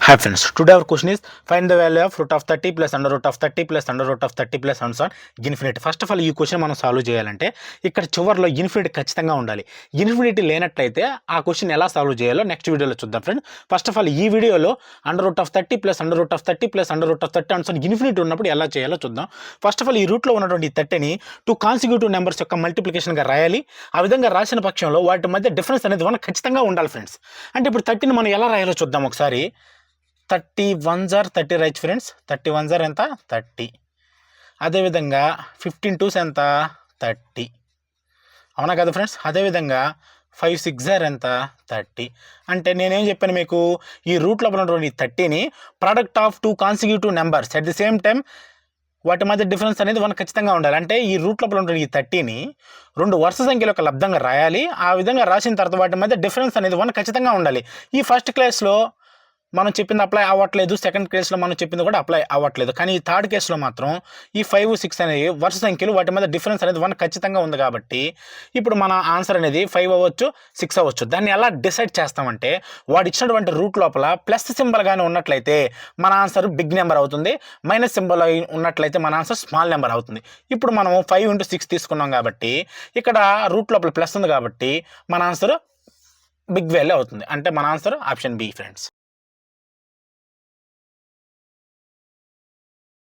Hi friends, today our question is find the value of root of 30 plus under root of 30 plus under root of 30 plus and so on infinity. First of all ఈ question మనం solve చేయాలంటే ఇక్కడ చివరిలో infinity ఖచ్చితంగా ఉండాలి. Infinity లేనట్లయితే ఆ question ఎలా సాల్వ్ చేయాలో నెక్స్ట్ వీడియోలో చూద్దాం ఫ్రెండ్. ఫస్ట్ ఆఫ్ ఆల్ ఈ వీడియోలో under root of 30 plus under root of 30 plus under root of 30 and so infinity ఉన్నప్పుడు ఎలా చేయాలో చూద్దాం. ఫస్ట్ ఆఫ్ ఆల్ ఈ రూట్లో ఉన్నటువంటి 30ని 2 కాన్సిక్యూటివ్ నెంబర్స్ యొక్క మల్టిప్లికేషన్గా రాయాలి. ఆ విధంగా రాసిన పక్షంలో వాటి మధ్య డిఫరెన్స్ అనేది మనకు ఖచ్చితంగా ఉండాలి ఫ్రెండ్స్. అంటే ఇప్పుడు 30ని మనం ఎలా రాయాలో చూద్దాం ఒకసారి. 30 1s are 30 right friends. 30 1s are ఎంత 30. అదేవిధంగా 15 2s ఎంత 30. అవునా కదా ఫ్రెండ్స్. అదేవిధంగా 5 6s are ఎంత 30. అంటే నేనేం చెప్పాను మీకు, ఈ రూట్ లోపల ఉన్నటువంటి 30ని product of 2 consecutive numbers at the same time వాటి మధ్య డిఫరెన్స్ అనేది మనకు ఖచ్చితంగా ఉండాలి. అంటే ఈ రూట్ లోపల ఉన్న ఈ 30ని 2 వరుస సంఖ్యల యొక్క లబ్ధంగా రాయాలి. ఆ విధంగా రాసిన తర్వాత వాటి మధ్య డిఫరెన్స్ అనేది మనకు ఖచ్చితంగా ఉండాలి. ఈ ఫస్ట్ క్లాస్లో మనం చెప్పింది అప్లై అవ్వట్లేదు, సెకండ్ కేసులో మనం చెప్పింది కూడా అప్లై అవ్వట్లేదు. కానీ ఈ థర్డ్ కేసులో మాత్రం ఈ 5 6 అనేవి వరుస సంఖ్యలు, వాటి మధ్య డిఫరెన్స్ అనేది 1 ఖచ్చితంగా ఉంది. కాబట్టి ఇప్పుడు మన ఆన్సర్ అనేది 5 అవ్వచ్చు 6 అవ్వచ్చు. దాన్ని ఎలా డిసైడ్ చేస్తామంటే వాడు ఇచ్చినటువంటి రూట్ లోపల ప్లస్ సింబల్ కానీ ఉన్నట్లయితే మన ఆన్సర్ బిగ్ నెంబర్ అవుతుంది, మైనస్ సింబల్ ఉన్నట్లయితే మన ఆన్సర్ స్మాల్ నెంబర్ అవుతుంది. ఇప్పుడు మనం 5 × 6 తీసుకున్నాం కాబట్టి ఇక్కడ రూట్ లోపల ప్లస్ ఉంది కాబట్టి మన ఆన్సర్ బిగ్ వాల్యూ అవుతుంది. అంటే మన ఆన్సర్ ఆప్షన్ బి ఫ్రెండ్స్.